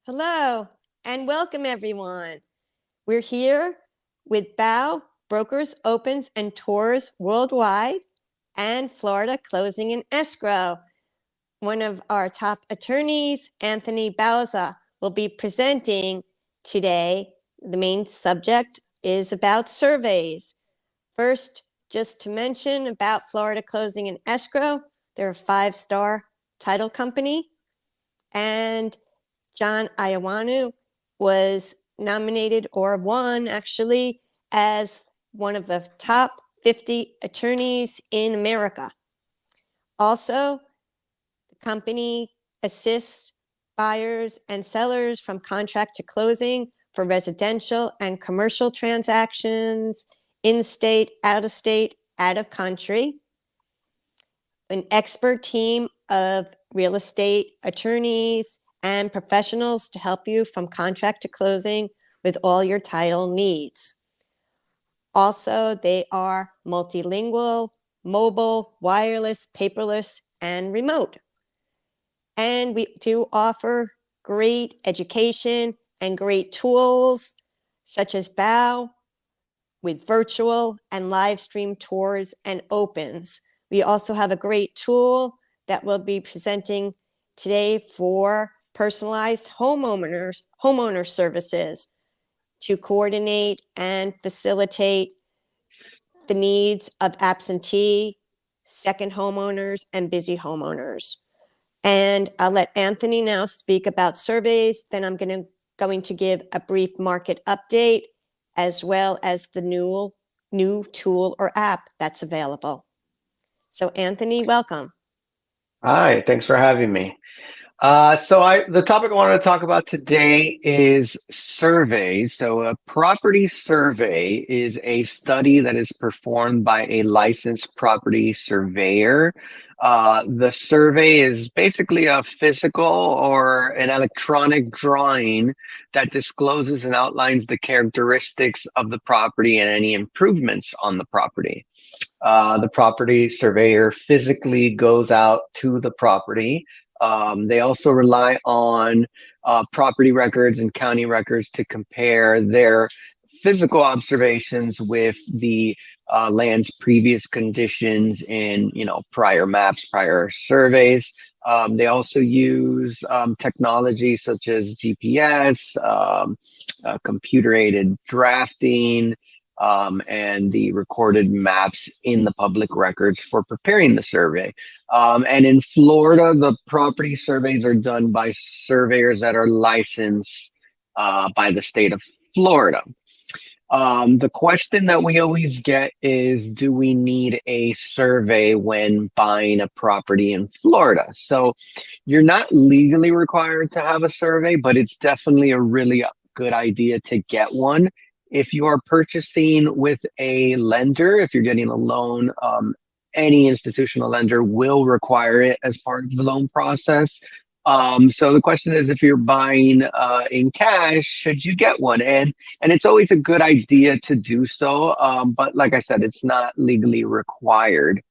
Hello and welcome everyone. We're here with BOW Brokers, Opens and Tours Worldwide and Florida Closing and Escrow. One of our top attorneys, Anthony Bauza, will be presenting today. The main subject is about surveys. First, just to mention about Florida Closing and Escrow, they're a 5-star title company, and John Iowanu was nominated, or won actually, as one of the top 50 attorneys in America. Also, the company assists buyers and sellers from contract to closing for residential and commercial transactions, in-state, out-of-state, out-of-country. An expert team of real estate attorneys and professionals to help you from contract to closing with all your title needs. Also, they are multilingual, mobile, wireless, paperless, and remote. And we do offer great education and great tools such as BOW with virtual and live stream tours and opens. We also have a great tool that we'll be presenting today for personalized homeowner services to coordinate and facilitate the needs of absentee, second homeowners, and busy homeowners. And I'll let Anthony now speak about surveys. Then I'm going to give a brief market update as well as the new tool or app that's available. So Anthony, welcome. Hi, thanks for having me. The topic I wanted to talk about today is surveys. So a property survey is a study that is performed by a licensed property surveyor. The survey is basically a physical or an electronic drawing that discloses and outlines the characteristics of the property and any improvements on the property. The property surveyor physically goes out to the property. They also rely on property records and county records to compare their physical observations with the land's previous conditions in, prior maps, prior surveys. They also use technology such as GPS, computer-aided drafting, and the recorded maps in the public records for preparing the survey. And in Florida, the property surveys are done by surveyors that are licensed by the state of Florida. The question that we always get is, do we need a survey when buying a property in Florida? So you're not legally required to have a survey, but it's definitely a really good idea to get one. If you are purchasing with a lender, if you're getting a loan, any institutional lender will require it as part of the loan process. So the question is, if you're buying in cash, should you get one? And it's always a good idea to do so. But like I said, it's not legally required.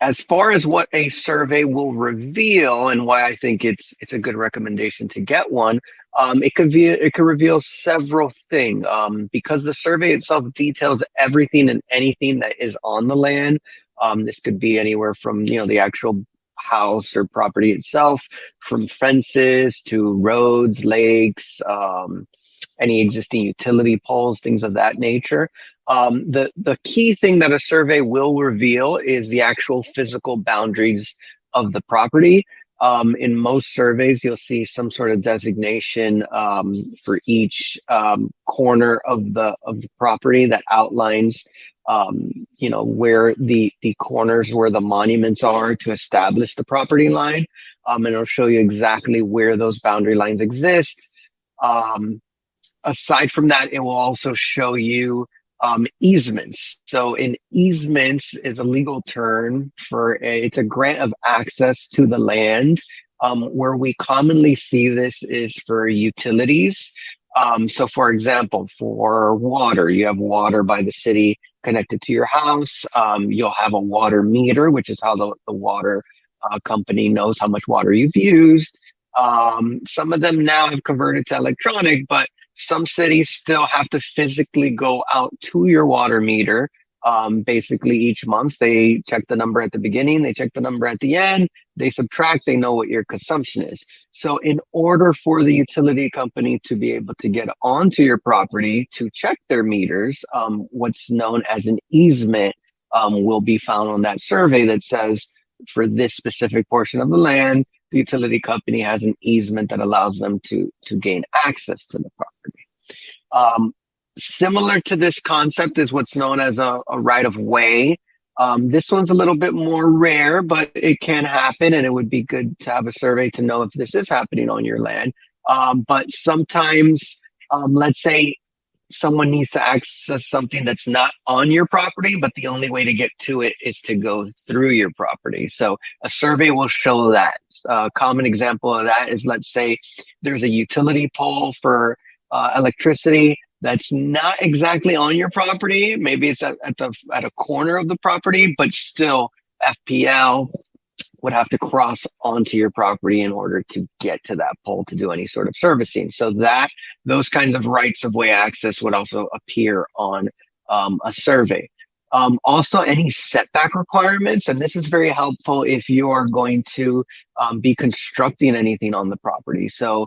As far as what a survey will reveal and why I think it's a good recommendation to get one, it could reveal several things. Because the survey itself details everything and anything that is on the land. This could be anywhere from the actual house or property itself, from fences to roads, lakes, any existing utility poles, things of that nature. The key thing that a survey will reveal is the actual physical boundaries of the property. In most surveys, you'll see some sort of designation for each corner of the property that outlines where the corners, where the monuments are to establish the property line. And it'll show you exactly where those boundary lines exist. Aside from that, it will also show you easements. So an easement is a legal term it's a grant of access to the land. Where we commonly see this is for utilities. So for example, for water, you have water by the city connected to your house. You'll have a water meter, which is how the water company knows how much water you've used. Some of them now have converted to electronic, but some cities still have to physically go out to your water meter. Basically, each month they check the number at the beginning, they check the number at the end, they subtract, they know what your consumption is. So, in order for the utility company to be able to get onto your property to check their meters, what's known as an easement will be found on that survey that says for this specific portion of the land, the utility company has an easement that allows them to gain access to the property. Similar to this concept is what's known as a right of way. This one's a little bit more rare, but it can happen, and it would be good to have a survey to know if this is happening on your land. But sometimes, let's say someone needs to access something that's not on your property, but the only way to get to it is to go through your property. So a survey will show that. A common example of that is, let's say there's a utility pole for electricity that's not exactly on your property. Maybe it's at a corner of the property, but still FPL would have to cross onto your property in order to get to that pole to do any sort of servicing. So that those kinds of rights of way access would also appear on a survey. Also, any setback requirements, and this is very helpful if you're going to be constructing anything on the property. So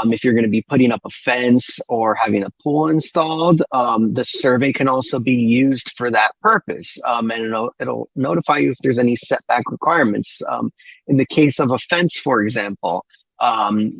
if you're going to be putting up a fence or having a pool installed, the survey can also be used for that purpose. And it'll notify you if there's any setback requirements. In the case of a fence, for example,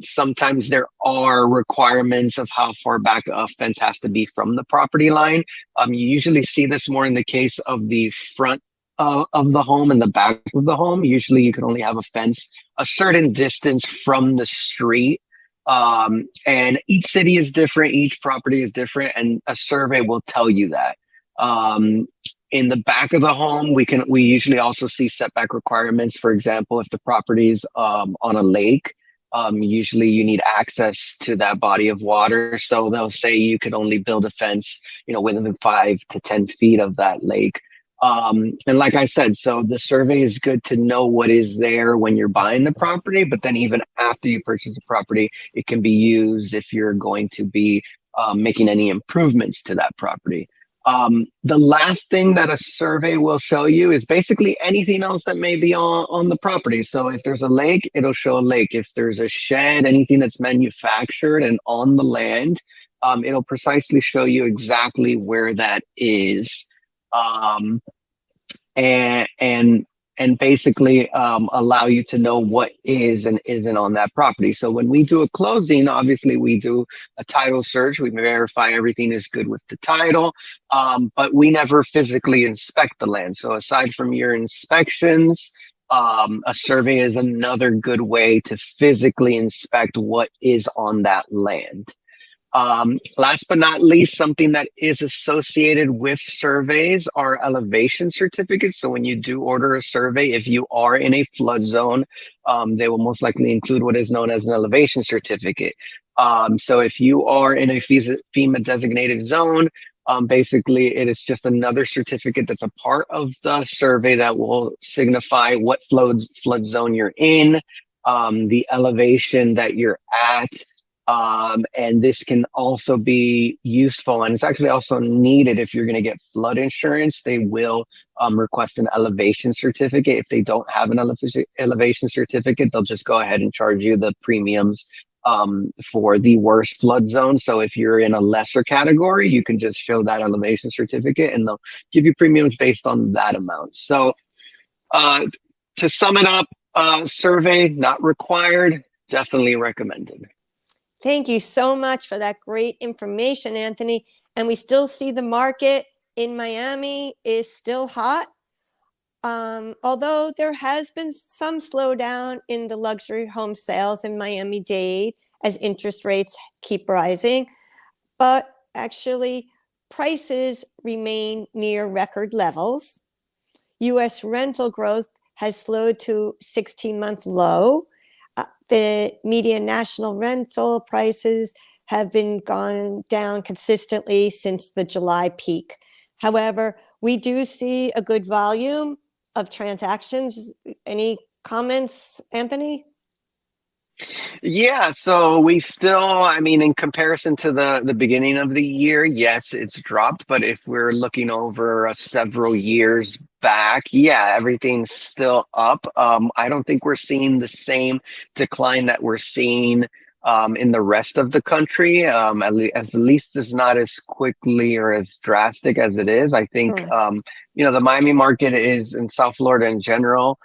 sometimes there are requirements of how far back a fence has to be from the property line. You usually see this more in the case of the front of the home and the back of the home. Usually you can only have a fence a certain distance from the street. And each city is different, each property is different, and a survey will tell you that. In the back of the home, we usually also see setback requirements. For example, if the property is on a lake, usually you need access to that body of water. So they'll say you could only build a fence, within 5 to 10 feet of that lake. And like I said, so the survey is good to know what is there when you're buying the property, but then even after you purchase the property, it can be used if you're going to be making any improvements to that property. The last thing that a survey will show you is basically anything else that may be on the property. So if there's a lake, it'll show a lake. If there's a shed, anything that's manufactured and on the land, it'll precisely show you exactly where that is. And basically allow you to know what is and isn't on that property. So when we do a closing, obviously we do a title search. We verify everything is good with the title, but we never physically inspect the land. So aside from your inspections, a survey is another good way to physically inspect what is on that land. Last but not least, something that is associated with surveys are elevation certificates. So when you do order a survey, if you are in a flood zone, they will most likely include what is known as an elevation certificate. So if you are in a FEMA designated zone, basically it is just another certificate that's a part of the survey that will signify what flood zone you're in, the elevation that you're at. And this can also be useful, and it's actually also needed if you're going to get flood insurance. They will request an elevation certificate. If they don't have an elevation certificate, they'll just go ahead and charge you the premiums for the worst flood zone. So if you're in a lesser category, you can just show that elevation certificate and they'll give you premiums based on that amount. So to sum it up, survey not required, definitely recommended. Thank you so much for that great information, Anthony. And we still see the market in Miami is still hot. Although there has been some slowdown in the luxury home sales in Miami-Dade as interest rates keep rising, but actually prices remain near record levels. U.S. rental growth has slowed to 16-month low. The median national rental prices have been gone down consistently since the July peak. However, we do see a good volume of transactions. Any comments, Anthony? Yeah, so we still, I mean, in comparison to the beginning of the year, yes, it's dropped, but if we're looking over several years back, yeah, everything's still up. I don't think we're seeing the same decline that we're seeing in the rest of the country. At least it's not as quickly or as drastic as it is. I think Correct. the Miami market is in South Florida in general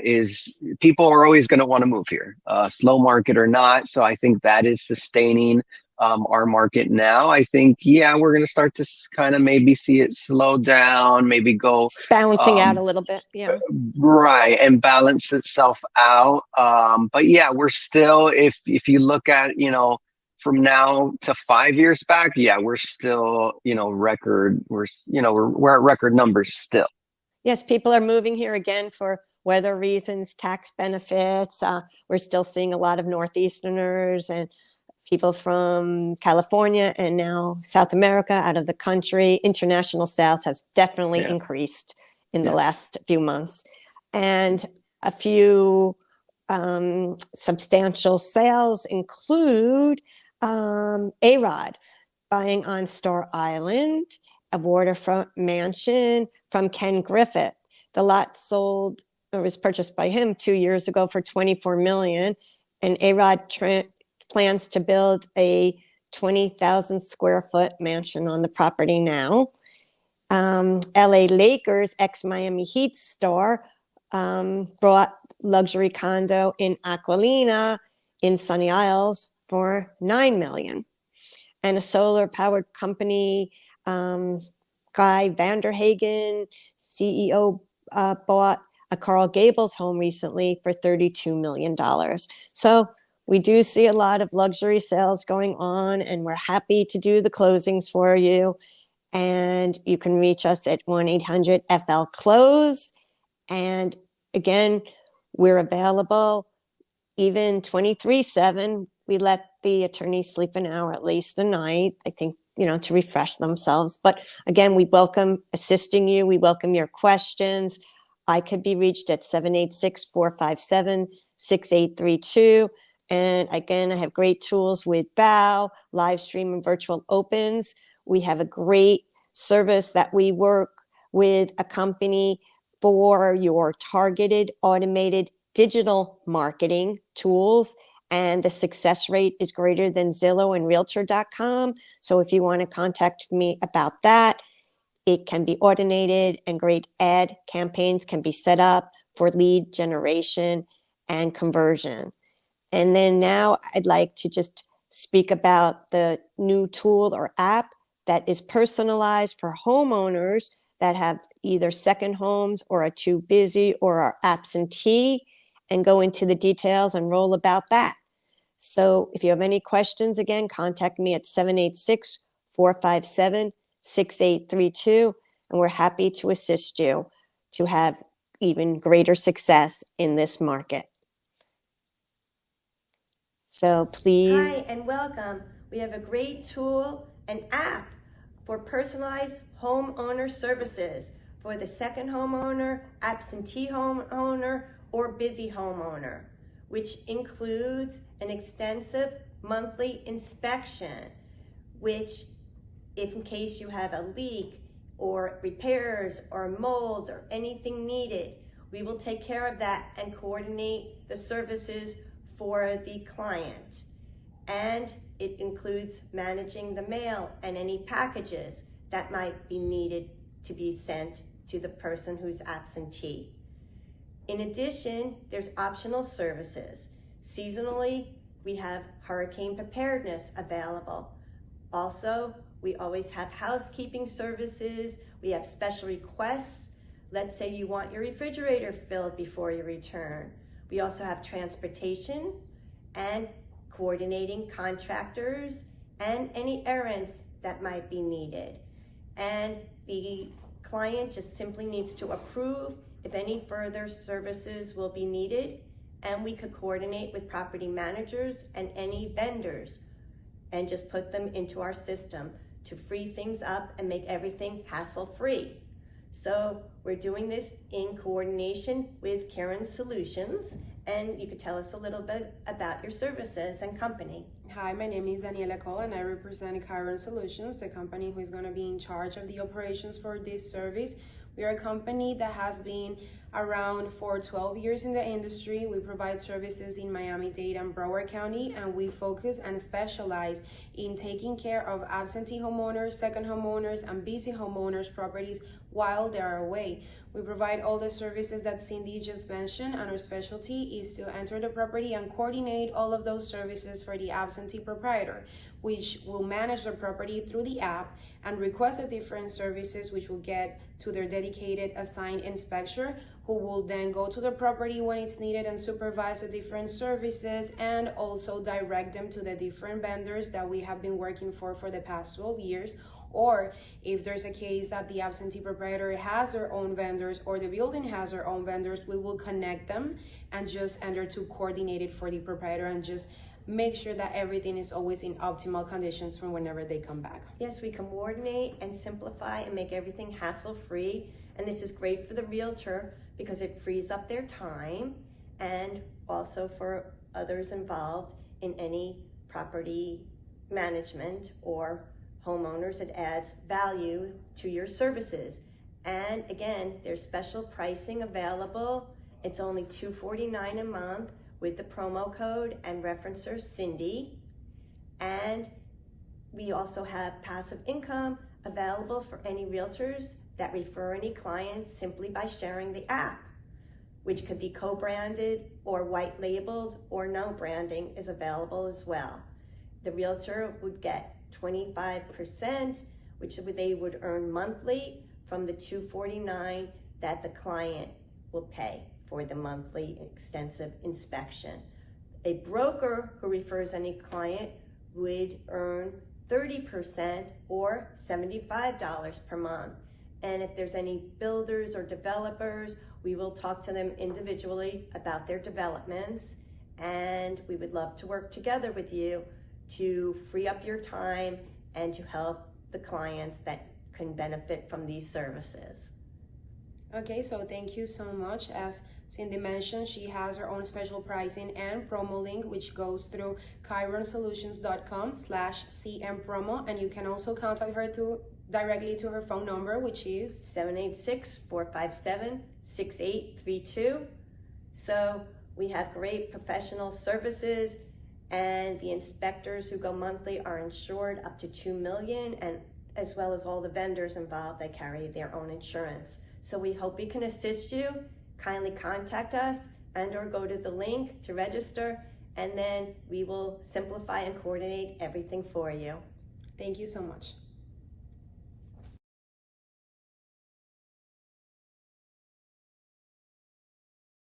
is people are always going to want to move here, slow market or not. So I think that is sustaining our market now. I think, yeah, we're going to start to kind of maybe see it slow down, maybe go It's balancing out um, a little bit. Yeah. right and balance itself out. But yeah, we're still, if you look at, from now to 5 years back, yeah, we're still, record, we're at record numbers still. Yes, people are moving here again for weather reasons, tax benefits. We're still seeing a lot of Northeasterners and people from California and now South America, out of the country. International sales have definitely Yeah. increased in the Yes. last few months. And a few substantial sales include A-Rod buying on Star Island, a waterfront mansion from Ken Griffith. The lot sold or was purchased by him 2 years ago for 24 million. And A-Rod plans to build a 20,000 square foot mansion on the property now. LA Lakers ex Miami Heat star brought luxury condo in Aquilina in Sunny Isles for 9 million. And a solar powered company, Guy Vanderhagen, CEO, bought a Carl Gables home recently for $32 million. So we do see a lot of luxury sales going on, and we're happy to do the closings for you. And you can reach us at 1-800-FL-CLOSE. And again, we're available even 23/7. We let the attorneys sleep an hour at least a night, I think, to refresh themselves. But again, we welcome assisting you. We welcome your questions. I could be reached at 786-457-6832. And again, I have great tools with Bow, live stream and virtual opens. We have a great service that we work with a company for your targeted automated digital marketing tools, and the success rate is greater than Zillow and Realtor.com. So if you want to contact me about that, it can be automated, and great ad campaigns can be set up for lead generation and conversion. And then now I'd like to just speak about the new tool or app that is personalized for homeowners that have either second homes or are too busy or are absentee, and go into the details and roll about that. So if you have any questions, again, contact me at 786-457-6832, and we're happy to assist you to have even greater success in this market. So please. Hi, and welcome. We have a great tool, an app for personalized homeowner services for the second homeowner, absentee homeowner, or busy homeowner, which includes an extensive monthly inspection, which, if in case you have a leak or repairs or mold or anything needed, we will take care of that and coordinate the services for the client. And it includes managing the mail and any packages that might be needed to be sent to the person who's absentee. In addition, there's optional services. Seasonally, we have hurricane preparedness available. Also, we always have housekeeping services. We have special requests. Let's say you want your refrigerator filled before you return. We also have transportation and coordinating contractors and any errands that might be needed. And the client just simply needs to approve if any further services will be needed, and we could coordinate with property managers and any vendors and just put them into our system to free things up and make everything hassle-free. So we're doing this in coordination with Karen Solutions, and you could tell us a little bit about your services and company. Hi, my name is Daniela Cole and I represent Chiron Solutions, the company who is going to be in charge of the operations for this service. We are a company that has been around for 12 years in the industry. We provide services in Miami-Dade and Broward County, and we focus and specialize in taking care of absentee homeowners, second homeowners, and busy homeowners' properties while they are away. We provide all the services that Cindy just mentioned, and our specialty is to enter the property and coordinate all of those services for the absentee proprietor, which will manage the property through the app and request the different services, which will get to their dedicated assigned inspector, who will then go to the property when it's needed and supervise the different services and also direct them to the different vendors that we have been working for the past 12 years. Or if there's a case that the absentee proprietor has their own vendors or the building has their own vendors, we will connect them and just enter to coordinate it for the proprietor and just make sure that everything is always in optimal conditions from whenever they come back. Yes, we can coordinate and simplify and make everything hassle-free. And this is great for the realtor because it frees up their time, and also for others involved in any property management or homeowners. It adds value to your services. And again, there's special pricing available. It's only $249 a month with the promo code and referencer Cindy. And we also have passive income available for any realtors that refer any clients simply by sharing the app, which could be co-branded or white labeled, or no branding is available as well. The realtor would get 25%, which they would earn monthly from the $249 that the client will pay for the monthly extensive inspection. A broker who refers any client would earn 30% or $75 per month. And if there's any builders or developers, we will talk to them individually about their developments, and we would love to work together with you to free up your time and to help the clients that can benefit from these services. Okay, so thank you so much. As Cindy mentioned, she has her own special pricing and promo link, which goes through chironsolutions.com/CM promo, and you can also contact her directly to her phone number, which is 786-457-6832. So we have great professional services, and the inspectors who go monthly are insured up to $2 million, and as well as all the vendors involved, they carry their own insurance. So we hope we can assist you. Kindly contact us and or go to the link to register, and then we will simplify and coordinate everything for you. Thank you so much.